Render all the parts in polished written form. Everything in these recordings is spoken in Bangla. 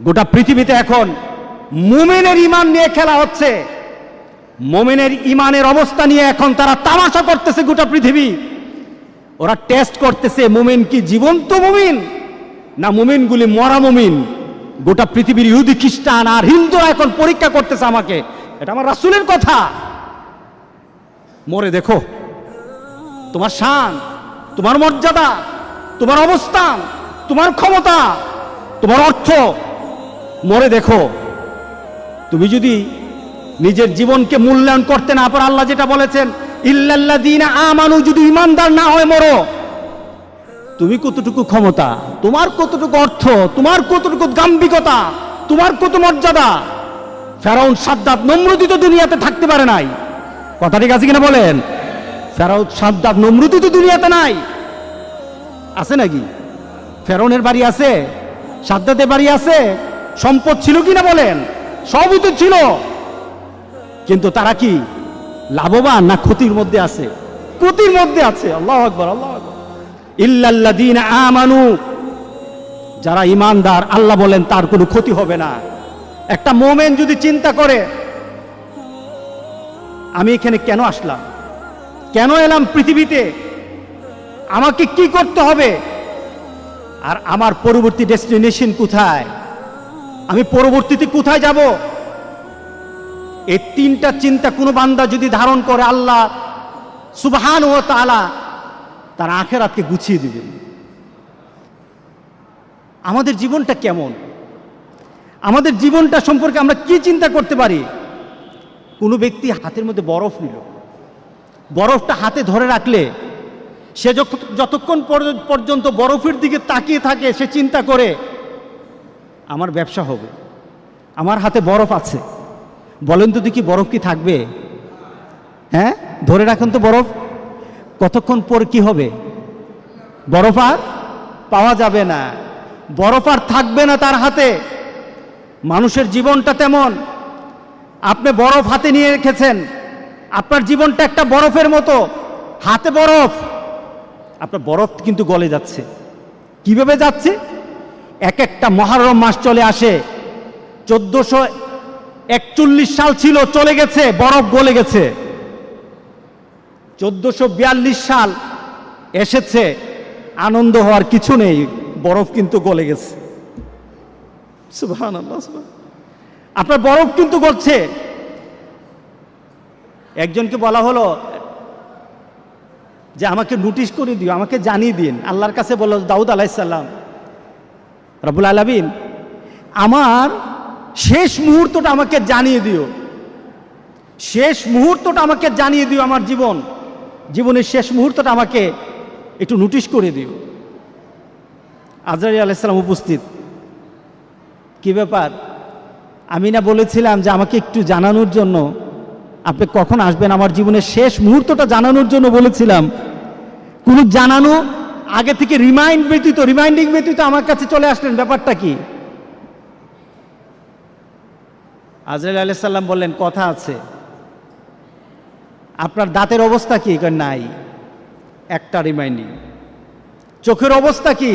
গোটা পৃথিবীতে এখন মুমিনের ঈমান নিয়ে খেলা হচ্ছে। মুমিনের ঈমানের অবস্থা নিয়ে এখন তারা তামাশা করতেছে গোটা পৃথিবী। ওরা টেস্ট করতেছে মুমিন কি জীবন্ত মুমিন না মুমিনগুলি মরা মুমিন। গোটা পৃথিবীর ইহুদি খ্রিস্টান আর হিন্দুরা এখন পরীক্ষা করতেছে আমাকে। এটা আমার রাসূলের কথা। মরে দেখো তোমার শান, তোমার মর্যাদা, তোমার অবস্থান, তোমার ক্ষমতা, তোমার অর্থ, মরে দেখো। তুমি যদি নিজের জীবনকে মূল্যায়ন করতে না পারো, আল্লাহ যেটা বলেছেন ইল্লাল্লাযীনা আমানু, যদি ইমানদার না হয় মরো, তুমি কতটুকু ক্ষমতা, তোমার কতটুকু অর্থ, তোমার কতটুকু গাম্ভীর্যতা, তোমার কত মর্যাদা। ফেরাউন, সাদ্দাত, নমরুদ তো দুনিয়াতে থাকতে পারে নাই। কথা ঠিক আছে কিনা বলেন? ফেরাউন, সাদ্দাত, নমরুদ তো দুনিয়াতে নাই। আছে নাকি? ফেরাউনের বাড়ি আছে, সাদ্দাতের বাড়ি আছে, সম্পদ ছিল কিনা বলেন? সবই তো ছিল, কিন্তু তারা কি লাভবান না ক্ষতির মধ্যে আছে? ক্ষতির মধ্যে আছে। আল্লাহু আকবার, আল্লাহু আকবার। ইল্লাল্লাযীনা আমানু, যারা ঈমানদার, আল্লাহ বলেন তার কোনো ক্ষতি হবে না। একটা মুমিন যদি চিন্তা করে আমি এখানে কেন আসলাম, কেন এলাম পৃথিবীতে, আমাকে কি করতে হবে, আর আমার পরবর্তী ডেস্টিনেশন কোথায়, আমি পরবর্তীতে কোথায় যাব, এই তিনটা চিন্তা কোনো বান্দা যদি ধারণ করে, আল্লাহ সুবহানাহু ওয়া তাআলা তার আখিরাতকে গুছিয়ে দিবেন। আমাদের জীবনটা কেমন, আমাদের জীবনটা সম্পর্কে আমরা কি চিন্তা করতে পারি? কোনো ব্যক্তি হাতের মধ্যে বরফ নিল, বরফটা হাতে ধরে রাখলে সে যতক্ষণ পর্যন্ত বরফের দিকে তাকিয়ে থাকে, সে চিন্তা করে আমার ব্যবসা হবে, আমার হাতে বরফ আছে। বলেন তো দেখি বরফ কি থাকবে? হ্যাঁ, ধরে রাখুন তো বরফ, কতক্ষণ পর কি হবে? বরফ আর পাওয়া যাবে না, বরফ আর থাকবে না তার হাতে। মানুষের জীবনটা তেমন। আপনি বরফ হাতে নিয়ে রেখেছেন, আপনার জীবনটা একটা বরফের মতো, হাতে বরফ, আপনার বরফ কিন্তু গলে যাচ্ছে। কিভাবে যাচ্ছে? এক একটা মুহররম মাস চলে আসে, 1441 সাল ছিল, চলে গেছে, বরফ গলে গেছে। 1442 সাল এসেছে, আনন্দ হওয়ার কিছু নেই, বরফ কিন্তু গলে গেছে। সুবহানাল্লাহ, আপনার বরফ কিন্তু গলছে। একজনকে বলা হলো যে আমাকে নোটিশ করে দিও, আমাকে জানিয়ে দিন। আল্লাহর কাছে বলল দাউদ আলাইহিস সালাম, রব্বুল আলামিন আমার শেষ মুহূর্তটা আমাকে জানিয়ে দিও, শেষ মুহূর্তটা আমাকে জানিয়ে দিও, আমার জীবনের শেষ মুহূর্তটা আমাকে একটু নোটিশ করে দিও। আজরাইল আলাইহিস সালাম উপস্থিত। কি ব্যাপার? আমি না বলেছিলাম যে আমাকে একটু জানানোর জন্য, আপনি কখন আসবেন, আমার জীবনের শেষ মুহূর্তটা জানানোর জন্য বলেছিলাম। কোনো জানানো আগে থেকে রিমাইন্ডিং ব্যতীত আমার কাছে চলে আসলেন, ব্যাপারটা কি? আজরাইল আলাইহিস সালাম বললেন কথা আছে। আপনার দাঁতের অবস্থা কি? নাই, একটা রিমাইন্ডিং। চোখের অবস্থা কি?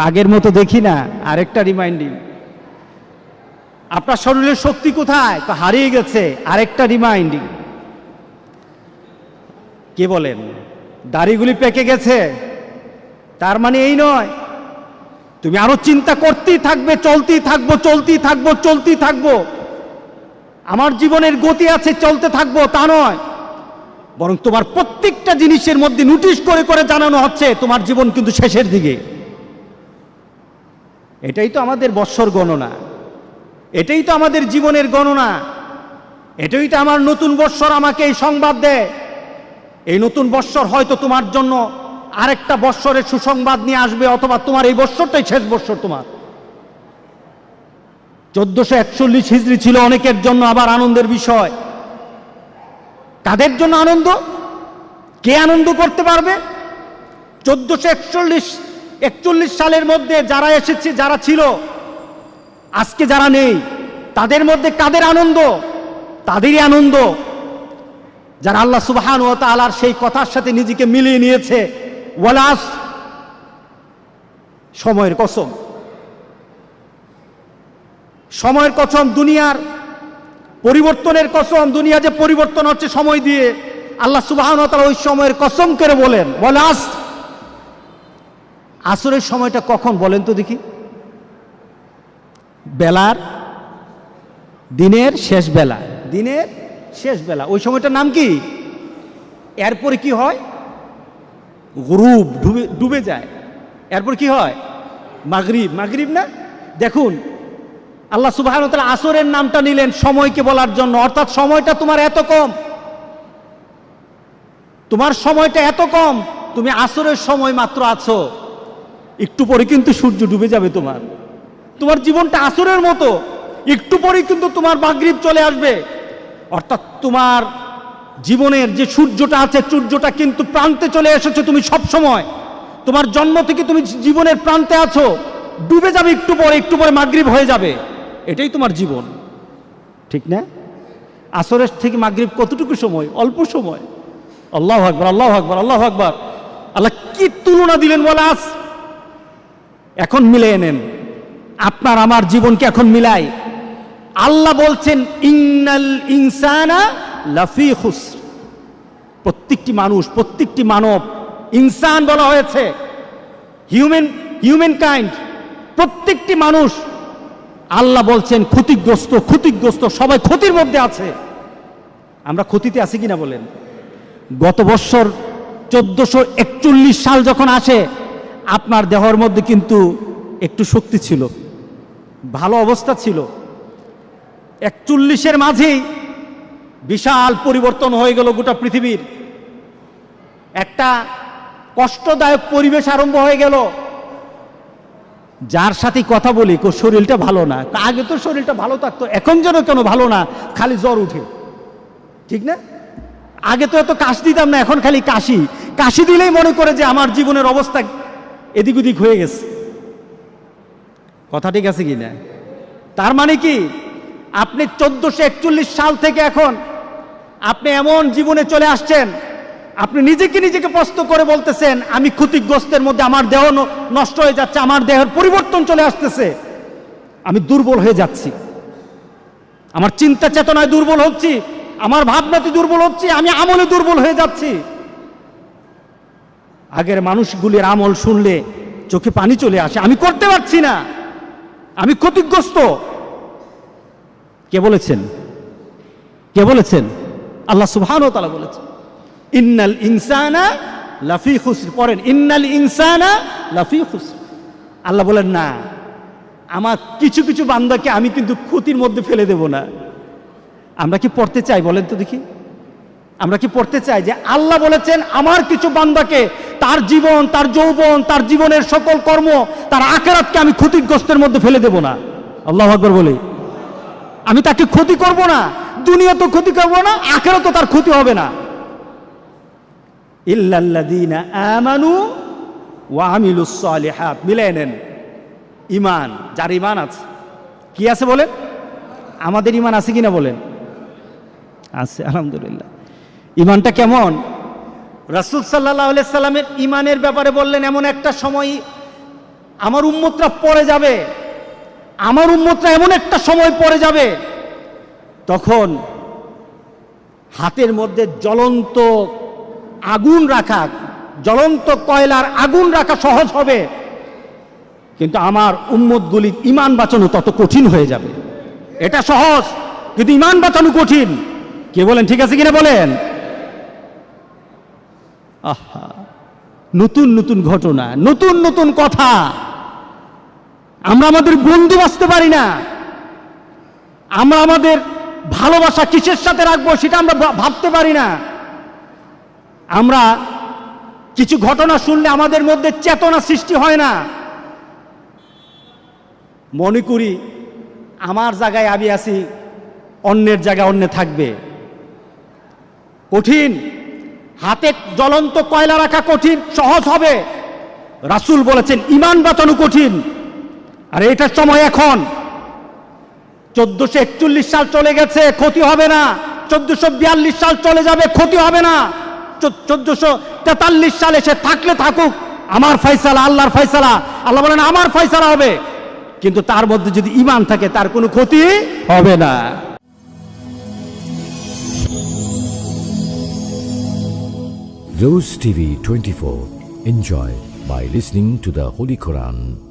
আগের মতো দেখি না, আরেকটা রিমাইন্ডিং। আপনার শরীরের শক্তি কোথায়? হারিয়ে গেছে, আরেকটা রিমাইন্ডিং। কে বলেন দাড়িগুলি পেকে গেছে, তার মানে এই নয় তুমি আরো চিন্তা করতেই থাকবে, চলতেই থাকবো। আমার জীবনের গতি আছে, চলতে থাকবো, তা নয়, বরং তোমার প্রত্যেকটা জিনিসের মধ্যে নোটিশ করে করে জানানো হচ্ছে তোমার জীবন কিন্তু শেষের দিকে। এটাই তো আমাদের বৎসর গণনা, এটাই তো আমাদের জীবনের গণনা, এটাই তো আমার নতুন বৎসর আমাকে এই সংবাদ দেয়। এই নতুন বৎসর হয়তো তোমার জন্য আরেকটা বৎসরের সুসংবাদ নিয়ে আসবে, অথবা তোমার এই বৎসরটাই শেষ বৎসর। তোমার 1441 হিজরি ছিল অনেকের জন্য আবার আনন্দের বিষয়। কাদের জন্য আনন্দ? কে আনন্দ করতে পারবে? 1441 সালের মধ্যে যারা এসেছে, যারা ছিল, আজকে যারা নেই, তাদের মধ্যে কাদের আনন্দ? তাদেরই আনন্দ যারা আল্লাহ সুবহানাহু ওয়া তাআলার সেই কথার সাথে নিজেকে মিলিয়ে নিয়েছে। ওয়ালাস, সময়ের কসম, সময়ের কসম, দুনিয়ার পরিবর্তনের কসম, দুনিয়া যে পরিবর্তন হচ্ছে সময় দিয়ে, আল্লাহ সুবহানাহু ওয়া তাআলা ওই সময়ের কসম করে বলে আসরের সময়টা কখন বলেন তো দেখি? বেলার, দিনের শেষ বেলা, দিনের শেষ বেলা, ওই সময়টার নাম কি? এরপরে কি হয়? গুরুব, ডুবে যায়। এরপর কি হয়? মাগরিব। মাগরিব না? দেখুন আল্লাহ সুবহানাহু ওয়া তাআলা আসরের নামটা নিলেন সময়কে বলার জন্য, অর্থাৎ সময়টা তোমার এত কম, তোমার সময়টা এত কম, তুমি আসরের সময় মাত্র আছো, একটু পরে কিন্তু সূর্য ডুবে যাবে। তোমার জীবনটা আসরের মতো, একটু পরে কিন্তু তোমার মাগরিব চলে আসবে। অর্থাৎ তোমার জীবনের যে সূর্যটা আছে, সূর্যটা কিন্তু প্রান্তে চলে এসেছে। তুমি সব সময়, তোমার জন্ম থেকে তুমি জীবনের প্রান্তে আছো, ডুবে যাবে একটু পরে মাগরিব হয়ে যাবে। এটাই তোমার জীবন, ঠিক না? আসরের থেকে মাগরিব কতটুকু সময়? অল্প সময়। আল্লাহু আকবার, আল্লাহু আকবার, আল্লাহু আকবার। আল্লাহ কি তুলনা দিলেন বলে আজ। এখন মিলিয়ে নেন, আপনার আমার জীবনকে এখন মিলাই। আল্লাহ বলছেন ইন্নাল ইনসানা লাফি খুসর। প্রত্যেকটি মানুষ, প্রত্যেকটি মানব, ইনসান বলা হয়েছে, হিউম্যান কাইন্ড, প্রত্যেকটি মানুষ আল্লাহ বলছেন ক্ষতিগ্রস্ত, সবাই ক্ষতির মধ্যে আছে। আমরা ক্ষতিতে আছি কিনা বলেন? গত বছর 1441 সাল যখন আসে, আপনার দেহের মধ্যে কিন্তু একটু শক্তি ছিল, ভালো অবস্থা ছিল। 41-এর মাঝেই বিশাল পরিবর্তন হয়ে গেল গোটা পৃথিবীর। একটা কষ্টদায়ক পরিবেশ আরম্ভ হয়ে গেল। যার সাথে কথা বলি শরীরটা ভালো না, আগে তো শরীরটা ভালো থাকতো, এখন যেন কেন ভালো না, খালি জ্বর উঠে, ঠিক না? আগে তো এত কাশ দিতাম না, এখন খালি কাশি দিলেই মনে করে যে আমার জীবনের অবস্থা এদিক ওদিক হয়ে গেছে। কথা ঠিক আছে কি না? তার মানে কি, আপনি 1441 সাল থেকে এখন আপনি এমন জীবনে চলে আসছেন, আপনি নিজেকে প্রশ্ন করে বলতেছেন আমি ক্ষতিগ্রস্তের মধ্যে, আমার দেহ নষ্ট হয়ে যাচ্ছে, আমার দেহের পরিবর্তন চলে আসতেছে, আমি দুর্বল হয়ে যাচ্ছি, আমার চিন্তা চেতনায় দুর্বল হচ্ছি, আমার ভাবনাতে দুর্বল হচ্ছি, আমি আমলে দুর্বল হয়ে যাচ্ছি। আগের মানুষগুলির আমল শুনলে চোখে পানি চলে আসে, আমি করতে পারছি না, আমি ক্ষতিগ্রস্ত। কে বলেছেন? আল্লাহ সুবহানাহু ওয়া তাআলা বলেছেন ইন্নাল ইনসানা লাফি খুসর। পড়েন, ইন্নাল ইনসানা লাফি খুসর। আল্লাহ বলেন না, আমার কিছু বান্দাকে আমি কিন্তু ক্ষতির মধ্যে ফেলে দেব না। আমরা কি পড়তে চাই বলেন তো দেখি? আমরা কি পড়তে চাই যে আল্লাহ বলেছেন আমার কিছু বান্দাকে, তার জীবন, তার যৌবন, তার জীবনের সকল কর্ম, তার আখিরাতকে আমি ক্ষতিগ্রস্তের মধ্যে ফেলে দেব না? আল্লাহু আকবার বলি। আমি তাকে ক্ষতি করব না, দুনিয়া তো ক্ষতি করব না, আখিরাত তো তার ক্ষতি হবে না। ইল্লাল্লাযীনা আমানু ওয়া আমিলুস সালিহাত। মিলিয়ে নেন, ঈমান, যার ঈমান আছে, কি আছে বলেন? আমাদের ঈমান আছে কিনা বলেন? আছে, আলহামদুলিল্লাহ। ঈমানটা কেমন? রাসূল সাল্লাল্লাহু আলাইহি সাল্লামের ঈমানের ব্যাপারে বললেন এমন একটা সময় আমার উম্মতরা পড়ে যাবে, আমার উম্মতরা এমন একটা সময় পড়ে যাবে, তখন হাতের মধ্যে জ্বলন্ত আগুন রাখা, জ্বলন্ত কয়লার আগুন রাখা সহজ হবে, কিন্তু আমার উম্মতগুলির ঈমান বাঁচানো তত কঠিন হয়ে যাবে। এটা সহজ, কিন্তু ঈমান বাঁচানো কঠিন। কে বলেন ঠিক আছে কিনা বলেন? আহা, নতুন ঘটনা, নতুন কথা। আমরা আমাদের বন্ধু বাঁচতে পারি না, আমরা আমাদের ভালোবাসা কিসের সাথে রাখবো সেটা আমরা ভাবতে পারি না। আমরা কিছু ঘটনা শুনলে আমাদের মধ্যে চেতনা সৃষ্টি হয় না, মনে করি আমার জায়গায় আমি আছি, অন্যের জায়গায় অন্য থাকবে। কঠিন, হাতে জ্বলন্ত কয়লা রাখা কঠিন, সহজ হবে। রাসূল বলেছেন ঈমান বাঁচানো কঠিন। আর এটার সময় এখন 1441 সাল চলে গেছে, ক্ষতি হবে না। 1442 সাল চলে যাবে, ক্ষতি হবে না। 1443 সালে সে থাকলে থাকুক, আমার ফয়সালা, আল্লাহর ফয়সালা। আল্লাহ বলেন আমার ফয়সালা হবে। কিন্তু তার মধ্যে যদি ঈমান থাকে তার কোনো ক্ষতি হবে না। Rose TV 24. Enjoy by listening to the Holy Quran.